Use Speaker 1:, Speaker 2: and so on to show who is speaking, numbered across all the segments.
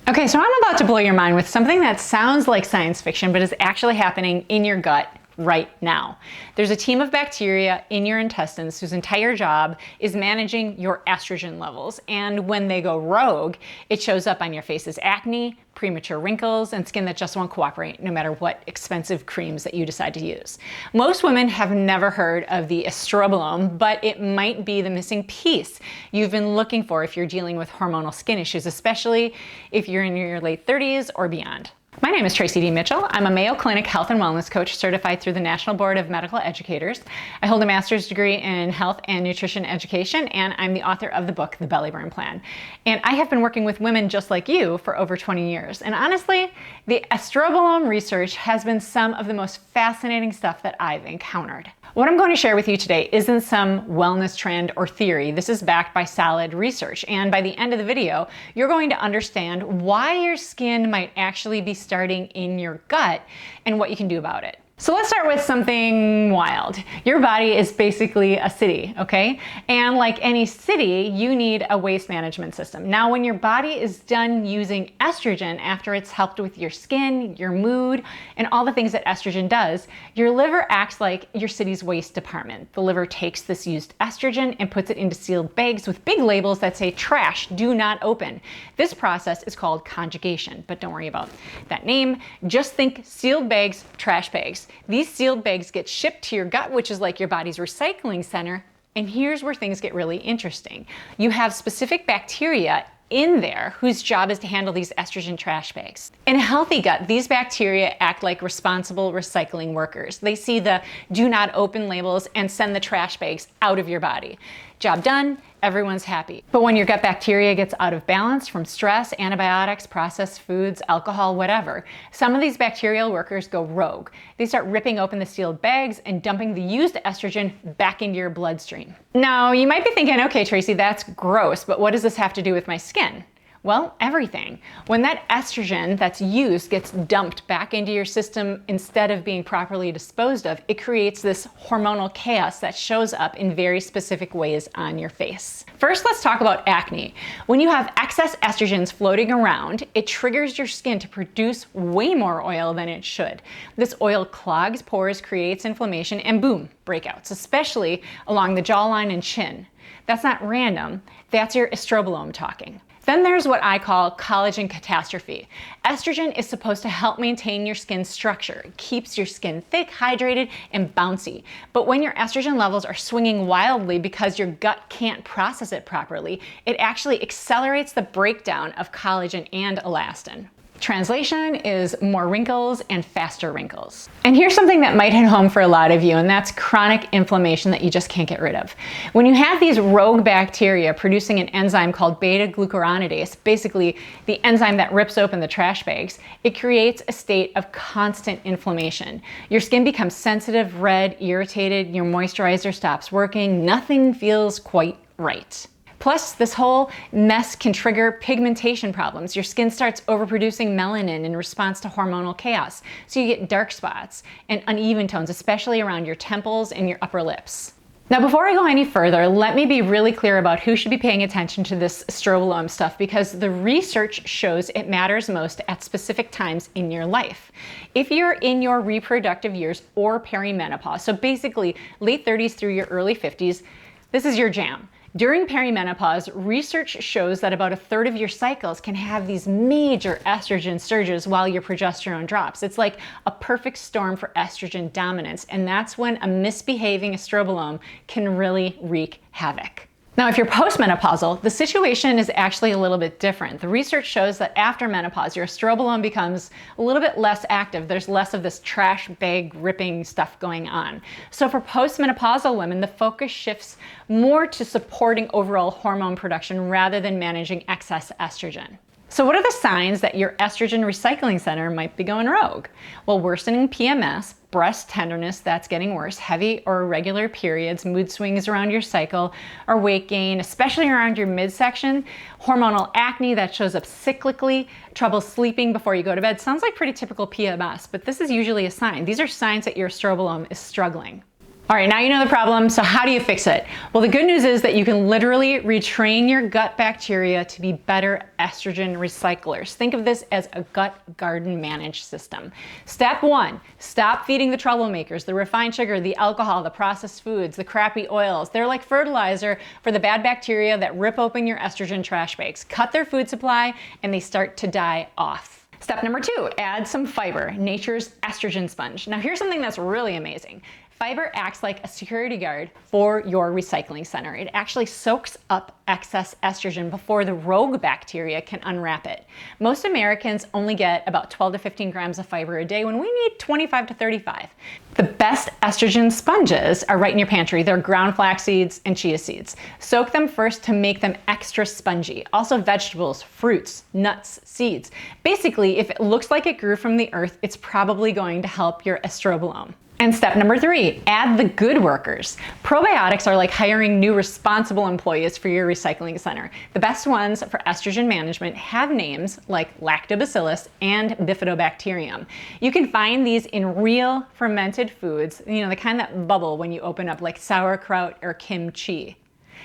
Speaker 1: Okay, so I'm about to blow your mind with something that sounds like science fiction, but is actually happening in your gut right now. There's a team of bacteria in your intestines whose entire job is managing your estrogen levels. And when they go rogue, it shows up on your face as acne, premature wrinkles, and skin that just won't cooperate no matter what expensive creams that you decide to use. Most women have never heard of the estrobolome, but it might be the missing piece you've been looking for if you're dealing with hormonal skin issues, especially if you're in your late 30s or beyond. My name is Traci D. Mitchell. I'm a Mayo Clinic health and wellness coach certified through the National Board of Medical Educators. I hold a master's degree in health and nutrition education, and I'm the author of the book, The Belly Burn Plan. And I have been working with women just like you for over 20 years. And honestly, the estrobolome research has been some of the most fascinating stuff that I've encountered. What I'm going to share with you today isn't some wellness trend or theory. This is backed by solid research. And by the end of the video, you're going to understand why your skin might actually be starting in your gut and what you can do about it. So let's start with something wild. Your body is basically a city, okay? And like any city, you need a waste management system. Now, when your body is done using estrogen after it's helped with your skin, your mood, and all the things that estrogen does, your liver acts like your city's waste department. The liver takes this used estrogen and puts it into sealed bags with big labels that say trash, do not open. This process is called conjugation, but don't worry about that name. Just think sealed bags, trash bags. These sealed bags get shipped to your gut, which is like your body's recycling center. And here's where things get really interesting. You have specific bacteria in there whose job is to handle these estrogen trash bags. In a healthy gut, these bacteria act like responsible recycling workers. They see the do not open labels and send the trash bags out of your body. Job done, everyone's happy. But when your gut bacteria gets out of balance from stress, antibiotics, processed foods, alcohol, whatever, some of these bacterial workers go rogue. They start ripping open the sealed bags and dumping the used estrogen back into your bloodstream. Now, you might be thinking, okay, Traci, that's gross, but what does this have to do with my skin? Well, everything. When that estrogen that's used gets dumped back into your system instead of being properly disposed of, it creates this hormonal chaos that shows up in very specific ways on your face. First, let's talk about acne. When you have excess estrogens floating around, it triggers your skin to produce way more oil than it should. This oil clogs pores, creates inflammation, and boom, breakouts, especially along the jawline and chin. That's not random. That's your estrobolome talking. Then there's what I call collagen catastrophe. Estrogen is supposed to help maintain your skin's structure. It keeps your skin thick, hydrated, and bouncy. But when your estrogen levels are swinging wildly because your gut can't process it properly, it actually accelerates the breakdown of collagen and elastin. Translation is more wrinkles and faster wrinkles. And here's something that might hit home for a lot of you, and that's chronic inflammation that you just can't get rid of. When you have these rogue bacteria producing an enzyme called beta-glucuronidase, basically the enzyme that rips open the trash bags, it creates a state of constant inflammation. Your skin becomes sensitive, red, irritated, your moisturizer stops working, nothing feels quite right. Plus, this whole mess can trigger pigmentation problems. Your skin starts overproducing melanin in response to hormonal chaos. So you get dark spots and uneven tones, especially around your temples and your upper lips. Now, before I go any further, let me be really clear about who should be paying attention to this estrobolome stuff, because the research shows it matters most at specific times in your life. If you're in your reproductive years or perimenopause, so basically late 30s through your early 50s, this is your jam. During perimenopause, research shows that about a third of your cycles can have these major estrogen surges while your progesterone drops. It's like a perfect storm for estrogen dominance, and that's when a misbehaving estrobolome can really wreak havoc. Now, if you're postmenopausal, the situation is actually a little bit different. The research shows that after menopause, your estrobolome becomes a little bit less active. There's less of this trash bag ripping stuff going on. So for postmenopausal women, the focus shifts more to supporting overall hormone production rather than managing excess estrogen. So what are the signs that your estrogen recycling center might be going rogue? Well, worsening PMS, breast tenderness that's getting worse, heavy or irregular periods, mood swings around your cycle, or weight gain, especially around your midsection, hormonal acne that shows up cyclically, trouble sleeping before you go to bed. Sounds like pretty typical PMS, but this is usually a sign. These are signs that your estrobolome is struggling. All right, now you know the problem, so how do you fix it? Well, the good news is that you can literally retrain your gut bacteria to be better estrogen recyclers. Think of this as a gut garden managed system. Step 1, stop feeding the troublemakers, the refined sugar, the alcohol, the processed foods, the crappy oils. They're like fertilizer for the bad bacteria that rip open your estrogen trash bags, cut their food supply, and they start to die off. Step number 2, add some fiber, nature's estrogen sponge. Now here's something that's really amazing. Fiber acts like a security guard for your recycling center. It actually soaks up excess estrogen before the rogue bacteria can unwrap it. Most Americans only get about 12 to 15 grams of fiber a day when we need 25 to 35. The best estrogen sponges are right in your pantry. They're ground flax seeds and chia seeds. Soak them first to make them extra spongy. Also vegetables, fruits, nuts, seeds. Basically, if it looks like it grew from the earth, it's probably going to help your estrobolome. And step number 3, add the good workers. Probiotics are like hiring new responsible employees for your recycling center. The best ones for estrogen management have names like lactobacillus and bifidobacterium. You can find these in real fermented foods, the kind that bubble when you open up, like sauerkraut or kimchi.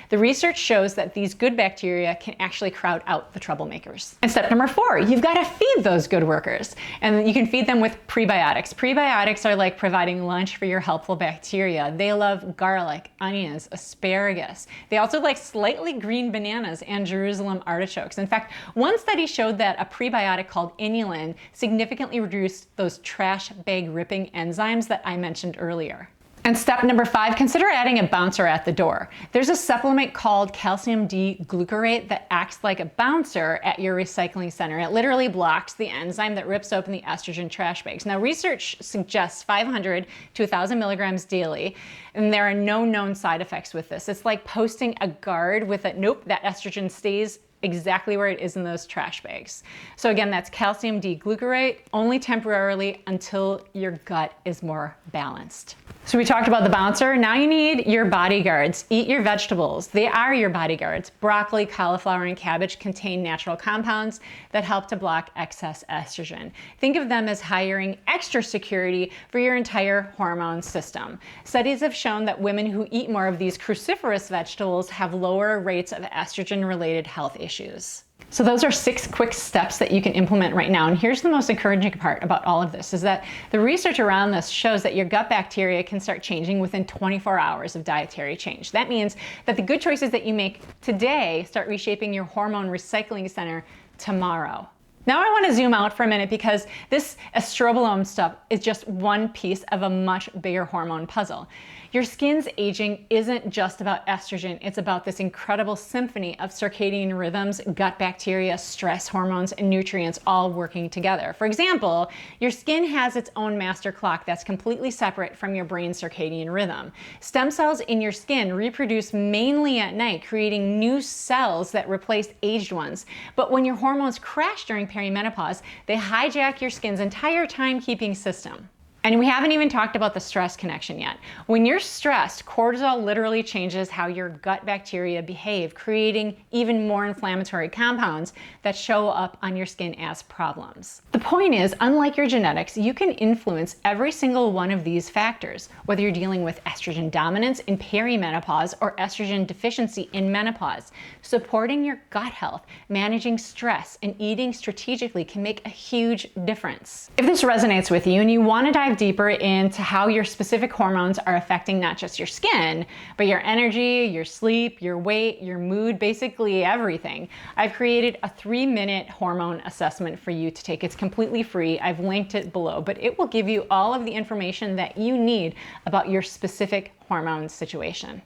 Speaker 1: The research shows that these good bacteria can actually crowd out the troublemakers. And step number 4, you've got to feed those good workers. And you can feed them with prebiotics. Prebiotics are like providing lunch for your helpful bacteria. They love garlic, onions, asparagus. They also like slightly green bananas and Jerusalem artichokes. In fact, one study showed that a prebiotic called inulin significantly reduced those trash bag ripping enzymes that I mentioned earlier. And step number 5, consider adding a bouncer at the door. There's a supplement called calcium D-glucarate that acts like a bouncer at your recycling center. It literally blocks the enzyme that rips open the estrogen trash bags. Now, research suggests 500 to 1,000 milligrams daily, and there are no known side effects with this. It's like posting a guard with a, nope, that estrogen stays exactly where it is in those trash bags. So again, that's calcium D-glucarate, only temporarily until your gut is more balanced. So we talked about the bouncer. Now you need your bodyguards. Eat your vegetables. They are your bodyguards. Broccoli, cauliflower, and cabbage contain natural compounds that help to block excess estrogen. Think of them as hiring extra security for your entire hormone system. Studies have shown that women who eat more of these cruciferous vegetables have lower rates of estrogen-related health issues. So those are 6 quick steps that you can implement right now. And here's the most encouraging part about all of this is that the research around this shows that your gut bacteria can start changing within 24 hours of dietary change. That means that the good choices that you make today start reshaping your hormone recycling center tomorrow. Now I want to zoom out for a minute because this estrobolome stuff is just one piece of a much bigger hormone puzzle. Your skin's aging isn't just about estrogen, it's about this incredible symphony of circadian rhythms, gut bacteria, stress hormones, and nutrients all working together. For example, your skin has its own master clock that's completely separate from your brain's circadian rhythm. Stem cells in your skin reproduce mainly at night, creating new cells that replace aged ones. But when your hormones crash during perimenopause, they hijack your skin's entire timekeeping system. And we haven't even talked about the stress connection yet. When you're stressed, cortisol literally changes how your gut bacteria behave, creating even more inflammatory compounds that show up on your skin as problems. The point is, unlike your genetics, you can influence every single one of these factors, whether you're dealing with estrogen dominance in perimenopause or estrogen deficiency in menopause. Supporting your gut health, managing stress, and eating strategically can make a huge difference. If this resonates with you and you want to dive deeper into how your specific hormones are affecting not just your skin, but your energy, your sleep, your weight, your mood, basically everything, I've created a 3-minute hormone assessment for you to take. It's completely free. I've linked it below, but it will give you all of the information that you need about your specific hormone situation.